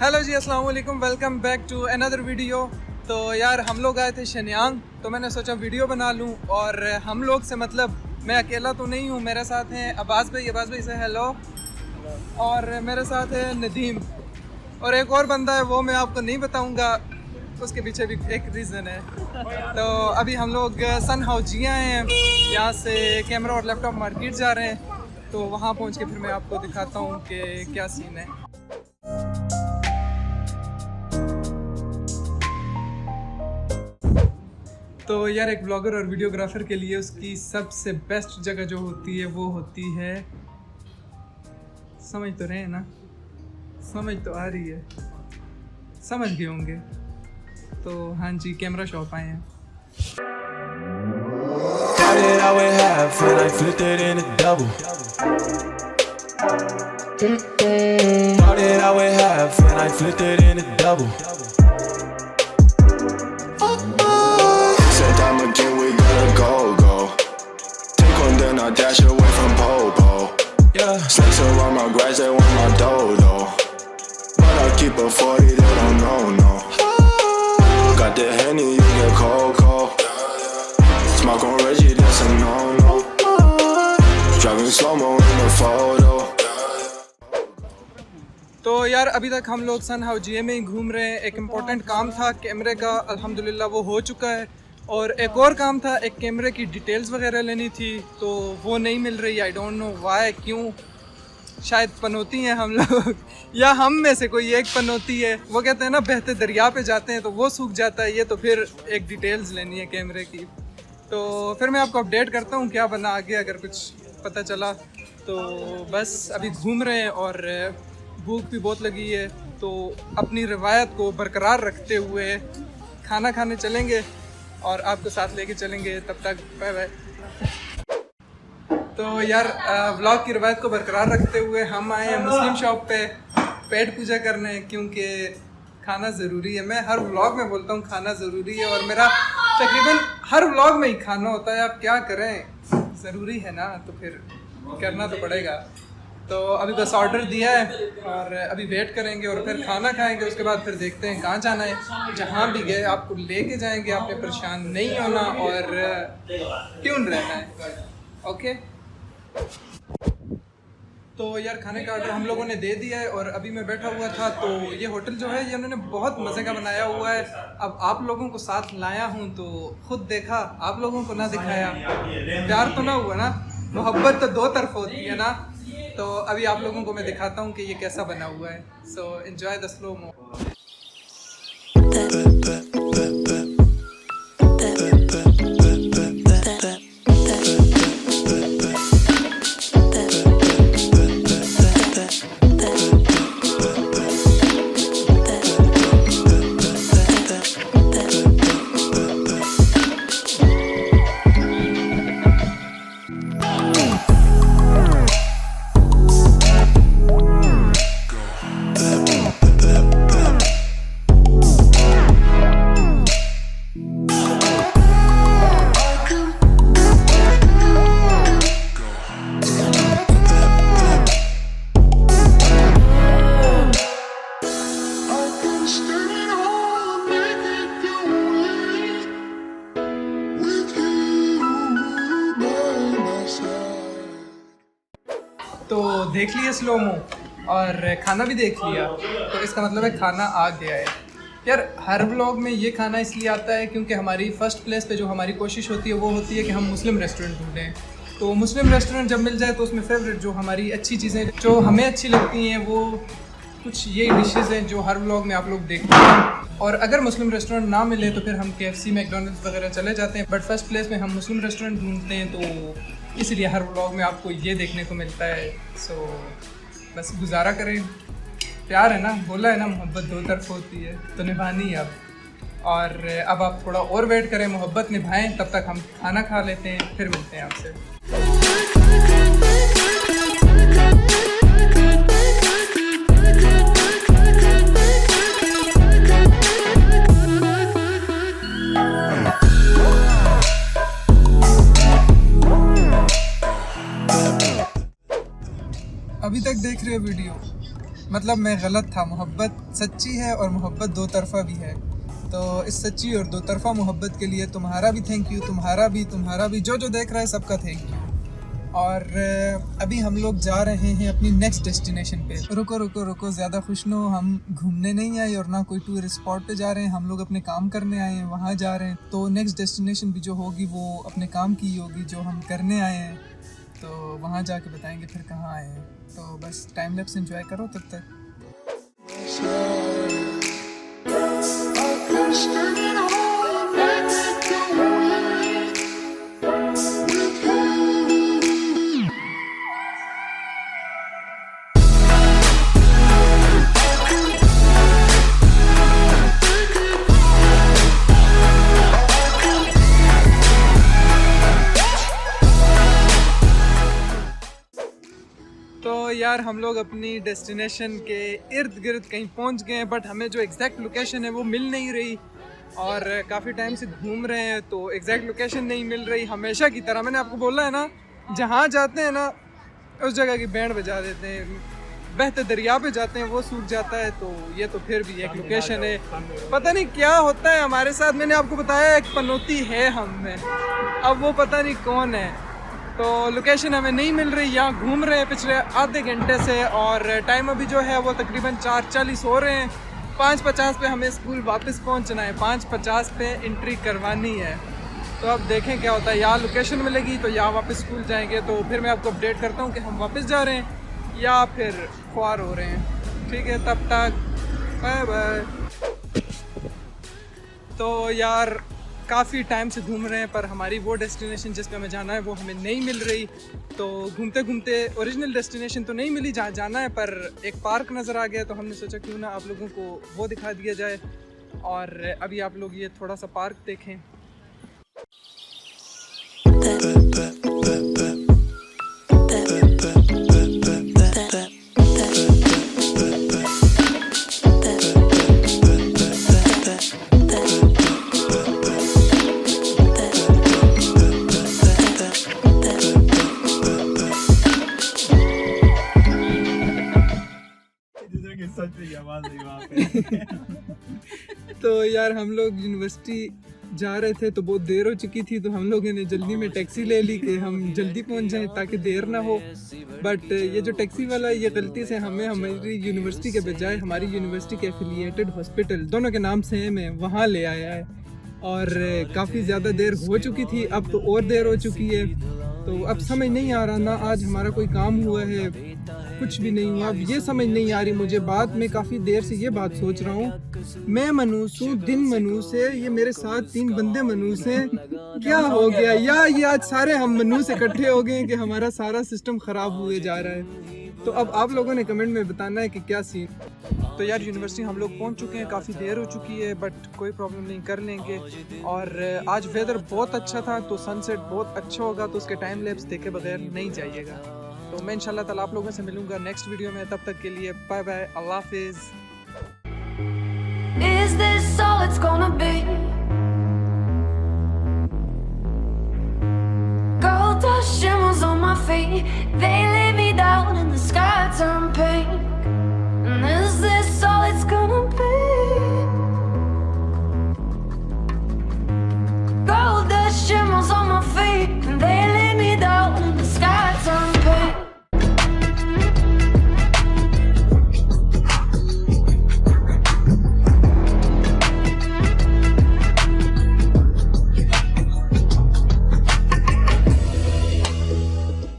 Hello ji, अस्सलाम वालेकुम, welcome back to another video. तो यार हम लोग आए थे शनियांग, तो मैंने सोचा वीडियो बना लूं। और हम लोग से मतलब मैं अकेला तो नहीं हूं, मेरे साथ हैं अब्बास भाई से हेलो, और मेरे साथ है नदीम, और एक और बंदा है वो मैं आपको नहीं बताऊंगा, उसके पीछे भी एक रीज़न है। तो अभी हम लोग सन हाउजिया हैं, यहाँ से कैमरा और लैपटॉप मार्केट जा रहे हैं, तो वहाँ पहुँच के फिर मैं आपको दिखाता हूँ कि क्या सीन है। तो यार एक ब्लॉगर और वीडियोग्राफर के लिए उसकी सबसे बेस्ट जगह जो होती है वो होती है, समझ तो रहे हैं ना, समझ तो आ रही है, समझ गए होंगे। तो हाँ जी, कैमरा शॉप आए हैं। Dash away from Popo. Yeah, snakes around my grass, they want my dodo. But I keep a 40, they don't know, no. Got the Henny, you get Coco. Smoke on Reggie, that's a no-no. Driving slow-mo in the photo. तो यार अभी तक हम लोग सन हाउजिया में ही घूम रहे हैं। एक इम्पोर्टेंट काम था कैमरे का, अल्हम्दुलिल्लाह वो हो चुका है। और एक और काम था, एक कैमरे की डिटेल्स वगैरह लेनी थी, तो वो नहीं मिल रही। आई डोंट नो वाई, क्यों, शायद पनौती हैं हम लोग या हम में से कोई एक पनौती है। वो कहते हैं ना, बहते दरिया पे जाते हैं तो वो सूख जाता है, ये तो फिर एक डिटेल्स लेनी है कैमरे की। तो फिर मैं आपको अपडेट करता हूँ क्या बना आगे, अगर कुछ पता चला। तो बस अभी घूम रहे हैं और भूख भी बहुत लगी है, तो अपनी रवायत को बरकरार रखते हुए खाना खाने चलेंगे और आपको साथ लेके चलेंगे। तब तक बाय बाय। तो यार व्लॉग की रवायत को बरकरार रखते हुए हम आए हैं मुस्लिम शॉप पे पेट पूजा करने, क्योंकि खाना ज़रूरी है। मैं हर व्लॉग में बोलता हूँ खाना ज़रूरी है, और मेरा तकरीबन हर व्लॉग में ही खाना होता है। आप क्या करें, ज़रूरी है ना, तो फिर करना तो पड़ेगा। तो अभी बस ऑर्डर दिया है और अभी वेट करेंगे और फिर खाना खाएंगे। उसके बाद फिर देखते हैं कहाँ जाना है। जहाँ भी गए आपको लेके जाएंगे, आपने परेशान नहीं होना और ट्यून रहना है, ओके। तो यार खाने का ऑर्डर हम लोगों ने दे दिया है और अभी मैं बैठा हुआ था। तो ये होटल जो है ये उन्होंने बहुत मज़े का बनाया हुआ है। अब आप लोगों को साथ लाया हूँ तो खुद देखा, आप लोगों को ना दिखाया, प्यार तो ना हुआ ना, मोहब्बत तो दो तरफ होती है ना। तो अभी आप लोगों को मैं दिखाता हूँ कि ये कैसा बना हुआ है। So enjoy the slow mo. तो देख लिया स्लोमो और खाना भी देख लिया, तो इसका मतलब है खाना आ गया है। यार हर व्लॉग में ये खाना इसलिए आता है क्योंकि हमारी फ़र्स्ट प्लेस पे जो हमारी कोशिश होती है वो होती है कि हम मुस्लिम रेस्टोरेंट ढूंढें। तो मुस्लिम रेस्टोरेंट जब मिल जाए तो उसमें फेवरेट जो हमारी अच्छी चीज़ें जो हमें अच्छी लगती हैं वो कुछ ये डिशेज़ हैं जो हर व्लॉग में आप लोग देखते हैं। और अगर मुस्लिम रेस्टोरेंट ना मिले तो फिर हम KFC मैकडोनल्ड्स वगैरह चले जाते हैं, बट फर्स्ट प्लेस में हम मुस्लिम रेस्टोरेंट ढूंढते हैं, तो इसलिए हर व्लॉग में आपको ये देखने को मिलता है। सो बस गुजारा करें, प्यार है ना, बोला है ना मोहब्बत दो तरफ होती है, तो निभानी है अब। और अब आप थोड़ा और वेट करें, मोहब्बत निभाएं, तब तक हम खाना खा लेते हैं, फिर मिलते हैं आपसे। अभी तक देख रहे हो वीडियो, मतलब मैं गलत था, मोहब्बत सच्ची है और मोहब्बत दो तरफ़ा भी है। तो इस सच्ची और दो तरफ़ा मोहब्बत के लिए तुम्हारा भी थैंक यू, तुम्हारा भी जो देख रहा है सबका थैंक यू। और अभी हम लोग जा रहे हैं अपनी नेक्स्ट डेस्टिनेशन पे। रुको, ज़्यादा खुश न हो, हम घूमने नहीं आए और ना कोई टूरिस्ट स्पॉट पे जा रहे हैं, हम लोग अपने काम करने आए हैं, वहाँ जा रहे हैं। तो नेक्स्ट डेस्टिनेशन भी जो होगी वो अपने काम की होगी जो हम करने आए हैं, तो वहाँ जाके बताएंगे फिर कहाँ आए हैं। तो बस टाइम लैप्स एंजॉय करो तब तक। तो यार हम लोग अपनी डेस्टिनेशन के इर्द गिर्द कहीं पहुंच गए हैं, बट हमें जो एग्जैक्ट लोकेशन है वो मिल नहीं रही और काफ़ी टाइम से घूम रहे हैं तो एग्जैक्ट लोकेशन नहीं मिल रही। हमेशा की तरह मैंने आपको बोला है ना, जहाँ जाते हैं ना उस जगह की बैंड बजा देते हैं, बहते दरिया पे जाते हैं वो सूख जाता है। तो ये तो फिर भी एक लोकेशन है, पता नहीं क्या होता है हमारे साथ। मैंने आपको बताया एक पनौती है हम में, अब वो पता नहीं कौन है। तो लोकेशन हमें नहीं मिल रही, यहाँ घूम रहे हैं पिछले आधे घंटे से और टाइम अभी जो है वो तकरीबन 4:40 हो रहे हैं। 5:50 पे हमें स्कूल वापस पहुँचना है, 5:50 पे एंट्री करवानी है। तो अब देखें क्या होता है, यहाँ लोकेशन मिलेगी तो यहाँ वापस स्कूल जाएंगे। तो फिर मैं आपको अपडेट करता हूँ कि हम वापस जा रहे हैं या फिर ख्वार हो रहे हैं। ठीक है, तब तक बाय बाय। तो यार काफ़ी टाइम से घूम रहे हैं पर हमारी वो डेस्टिनेशन जिस पे हमें जाना है वो हमें नहीं मिल रही। तो घूमते घूमते ओरिजिनल डेस्टिनेशन तो नहीं मिली जहाँ जाना है, पर एक पार्क नज़र आ गया तो हमने सोचा क्यों ना आप लोगों को वो दिखा दिया जाए। और अभी आप लोग ये थोड़ा सा पार्क देखें। तो यार हम लोग यूनिवर्सिटी जा रहे थे तो बहुत देर हो चुकी थी, तो हम लोगों ने जल्दी में टैक्सी ले ली कि हम जल्दी पहुंच जाएं ताकि देर ना हो। बट ये जो टैक्सी वाला है ये गलती से हमें हमारी यूनिवर्सिटी के बजाय हमारी यूनिवर्सिटी के एफिलिएटेड हॉस्पिटल, दोनों के नाम सेम है, वहाँ ले आया है। और काफ़ी ज़्यादा देर हो चुकी थी, अब तो और देर हो चुकी है। तो अब समझ नहीं आ रहा ना आज हमारा कोई काम हुआ है, कुछ भी नहीं हुआ। अब ये समझ नहीं आ रही मुझे बात, मैं काफ़ी देर से ये बात सोच रहा हूँ। मैं मनूस हूँ, दिन मनूस है, ये मेरे साथ 3 बंदे मनूस हैं, क्या हो गया? या ये आज सारे हम मनूस इकट्ठे हो गए हैं कि हमारा सारा सिस्टम ख़राब हुए जा रहा है। तो अब आप लोगों ने कमेंट में बताना है कि क्या सीन। तो यार यूनिवर्सिटी हम लोग पहुंच चुके हैं, काफ़ी देर हो चुकी है, बट कोई प्रॉब्लम नहीं, कर लेंगे। और आज वेदर बहुत अच्छा था तो सनसेट बहुत अच्छा होगा, तो उसके टाइम लैप्स देखे बगैर नहीं जाइएगा। तो मैं इंशाल्लाह ताला आप लोगों से मिलूंगा नेक्स्ट वीडियो में, तब तक के लिए बाय बाय, अल्लाह हाफिज़। Is this all it's gonna be? Gold dust shimmers on my feet, they lay me down and the sky turned pale.